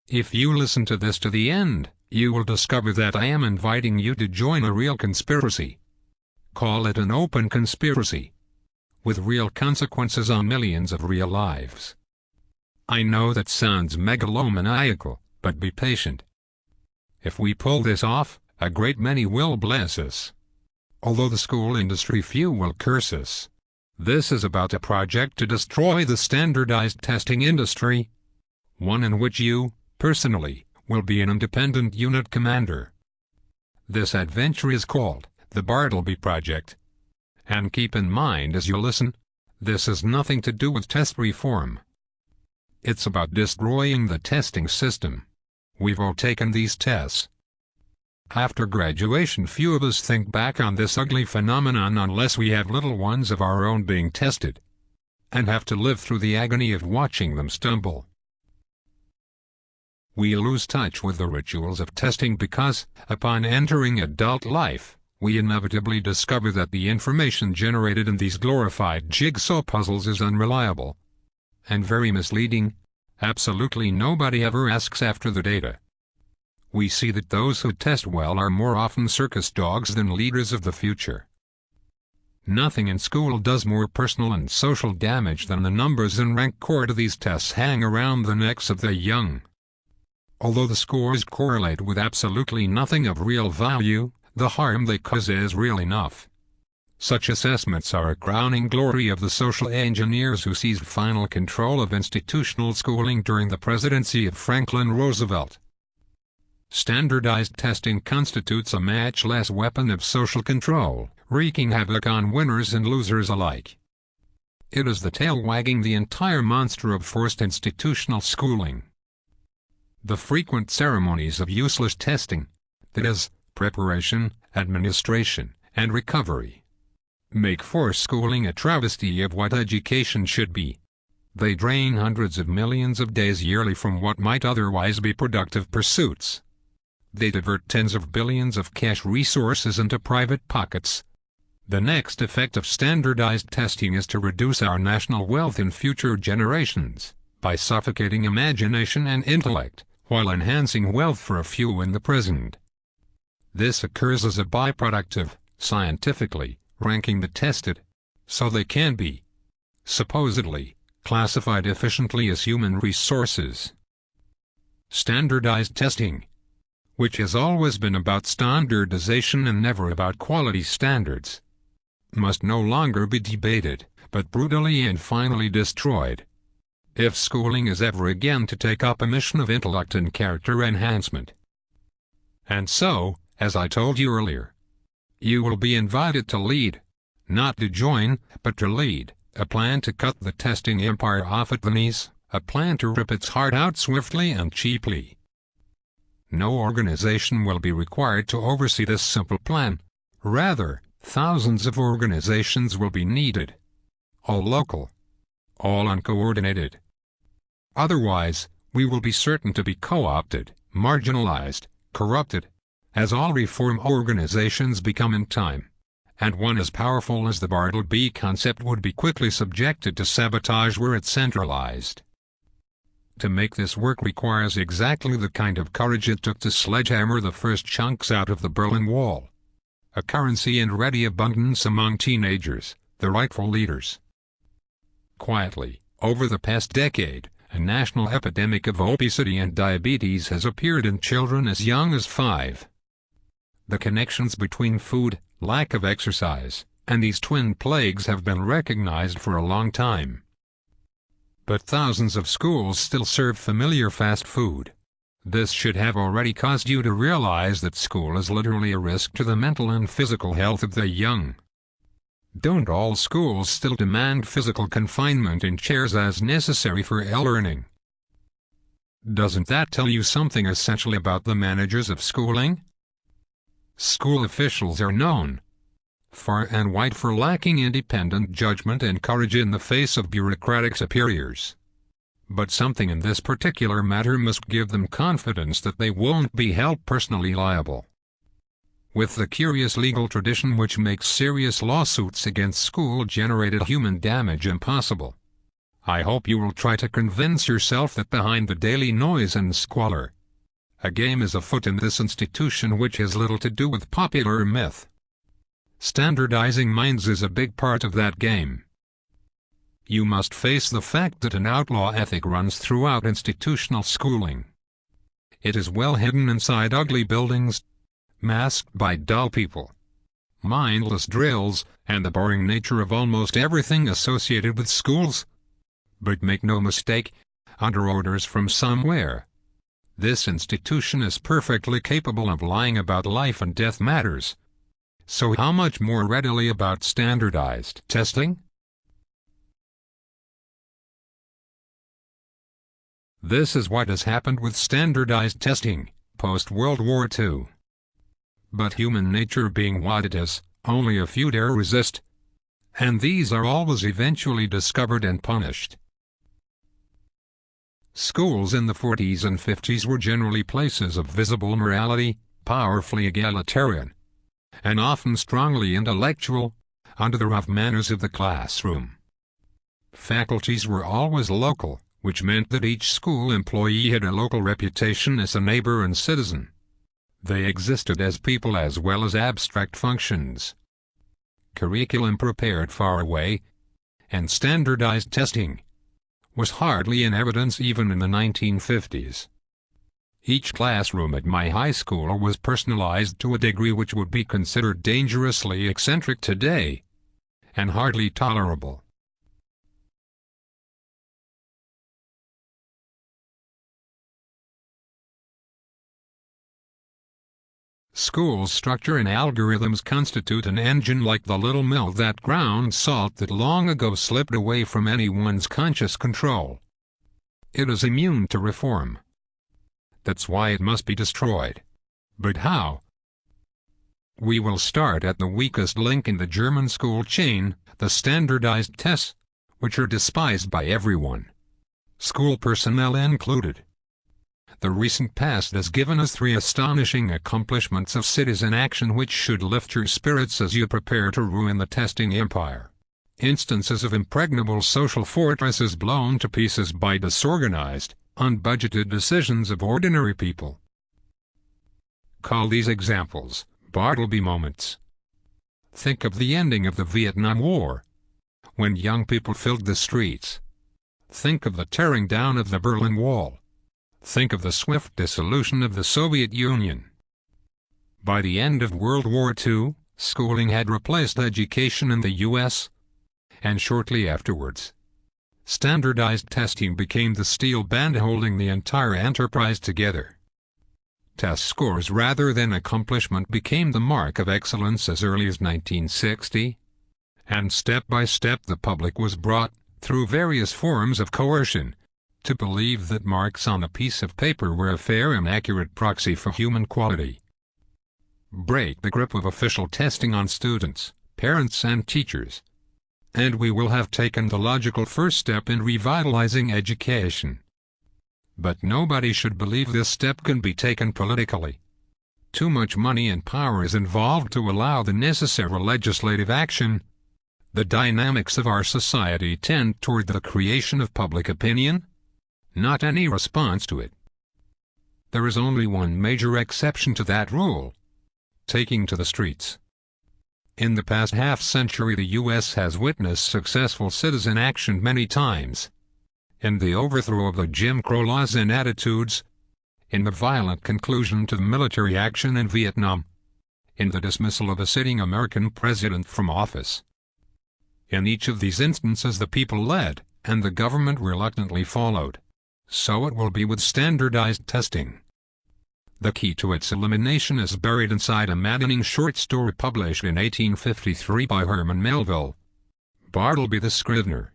If you listen to this to the end, you will discover that I am inviting you to join a real conspiracy. Call it an open conspiracy, with real consequences on millions of real lives. I know that sounds megalomaniacal, but be patient. If we pull this off, a great many will bless us. Although the school industry few will curse us. This is about a project to destroy the standardized testing industry. One in which you, personally, will be an independent unit commander. This adventure is called the Bartleby Project. And keep in mind as you listen, this has nothing to do with test reform. It's about destroying the testing system. We've all taken these tests. After graduation, few of us think back on this ugly phenomenon unless we have little ones of our own being tested, and have to live through the agony of watching them stumble. We lose touch with the rituals of testing because, upon entering adult life, we inevitably discover that the information generated in these glorified jigsaw puzzles is unreliable and very misleading. Absolutely nobody ever asks after the data. We see that those who test well are more often circus dogs than leaders of the future. Nothing in school does more personal and social damage than the numbers and rank cord these tests hang around the necks of the young. Although the scores correlate with absolutely nothing of real value, the harm they cause is real enough. Such assessments are a crowning glory of the social engineers who seized final control of institutional schooling during the presidency of Franklin Roosevelt. Standardized testing constitutes a matchless weapon of social control, wreaking havoc on winners and losers alike. It is the tail wagging the entire monster of forced institutional schooling. The frequent ceremonies of useless testing, that is, preparation, administration, and recovery, make forced schooling a travesty of what education should be. They drain hundreds of millions of days yearly from what might otherwise be productive pursuits. They divert tens of billions of cash resources into private pockets. The next effect of standardized testing is to reduce our national wealth in future generations, by suffocating imagination and intellect, while enhancing wealth for a few in the present. This occurs as a byproduct of, scientifically, ranking the tested, so they can be, supposedly, classified efficiently as human resources. Standardized testing, which has always been about standardization and never about quality standards, must no longer be debated, but brutally and finally destroyed, if schooling is ever again to take up a mission of intellect and character enhancement. And so, as I told you earlier, you will be invited to lead, not to join, but to lead, a plan to cut the testing empire off at the knees, a plan to rip its heart out swiftly and cheaply. No organization will be required to oversee this simple plan. Rather, thousands of organizations will be needed. All local. All uncoordinated. Otherwise, we will be certain to be co-opted, marginalized, corrupted, as all reform organizations become in time. And one as powerful as the Bartleby concept would be quickly subjected to sabotage were it centralized. To make this work requires exactly the kind of courage it took to sledgehammer the first chunks out of the Berlin Wall. A currency in ready abundance among teenagers, the rightful leaders. Quietly, over the past decade, a national epidemic of obesity and diabetes has appeared in children as young as 5. The connections between food, lack of exercise, and these twin plagues have been recognized for a long time. But thousands of schools still serve familiar fast food. This should have already caused you to realize that school is literally a risk to the mental and physical health of the young. Don't all schools still demand physical confinement in chairs as necessary for e-learning? Doesn't that tell you something essential about the managers of schooling? School officials are known, far and wide, for lacking independent judgment and courage in the face of bureaucratic superiors. But something in this particular matter must give them confidence that they won't be held personally liable. With the curious legal tradition which makes serious lawsuits against school-generated human damage impossible, I hope you will try to convince yourself that behind the daily noise and squalor, a game is afoot in this institution which has little to do with popular myth. Standardizing minds is a big part of that game. You must face the fact that an outlaw ethic runs throughout institutional schooling. It is well hidden inside ugly buildings, masked by dull people, mindless drills, and the boring nature of almost everything associated with schools. But make no mistake, under orders from somewhere, this institution is perfectly capable of lying about life and death matters. So how much more readily about standardized testing? This is what has happened with standardized testing, post-World War II. But human nature being what it is, only a few dare resist. And these are always eventually discovered and punished. Schools in the 40s and 50s were generally places of visible morality, powerfully egalitarian, and often strongly intellectual, under the rough manners of the classroom. Faculties were always local, which meant that each school employee had a local reputation as a neighbor and citizen. They existed as people as well as abstract functions. Curriculum prepared far away, and standardized testing was hardly in evidence even in the 1950s. Each classroom at my high school was personalized to a degree which would be considered dangerously eccentric today, and hardly tolerable. Schools' structure and algorithms constitute an engine like the little mill that ground salt that long ago slipped away from anyone's conscious control. It is immune to reform. That's why it must be destroyed. But how? We will start at the weakest link in the German school chain, the standardized tests, which are despised by everyone, school personnel included. The recent past has given us 3 astonishing accomplishments of citizen action which should lift your spirits as you prepare to ruin the testing empire. Instances of impregnable social fortresses blown to pieces by disorganized, unbudgeted decisions of ordinary people. Call these examples Bartleby moments. Think of the ending of the Vietnam War, when young people filled the streets. Think of the tearing down of the Berlin Wall. Think of the swift dissolution of the Soviet Union. By the end of World War II, schooling had replaced education in the U.S., and shortly afterwards, standardized testing became the steel band holding the entire enterprise together. Test scores rather than accomplishment became the mark of excellence as early as 1960, and step by step the public was brought, through various forms of coercion, to believe that marks on a piece of paper were a fair and accurate proxy for human quality. Break the grip of official testing on students, parents and teachers, and we will have taken the logical first step in revitalizing education. But nobody should believe this step can be taken politically. Too much money and power is involved to allow the necessary legislative action. The dynamics of our society tend toward the creation of public opinion, not any response to it. There is only one major exception to that rule: taking to the streets. In the past half-century the U.S. has witnessed successful citizen action many times. In the overthrow of the Jim Crow laws and attitudes, in the violent conclusion to military action in Vietnam, in the dismissal of a sitting American president from office. In each of these instances the people led, and the government reluctantly followed. So it will be with standardized testing. The key to its elimination is buried inside a maddening short story published in 1853 by Herman Melville, Bartleby the Scrivener.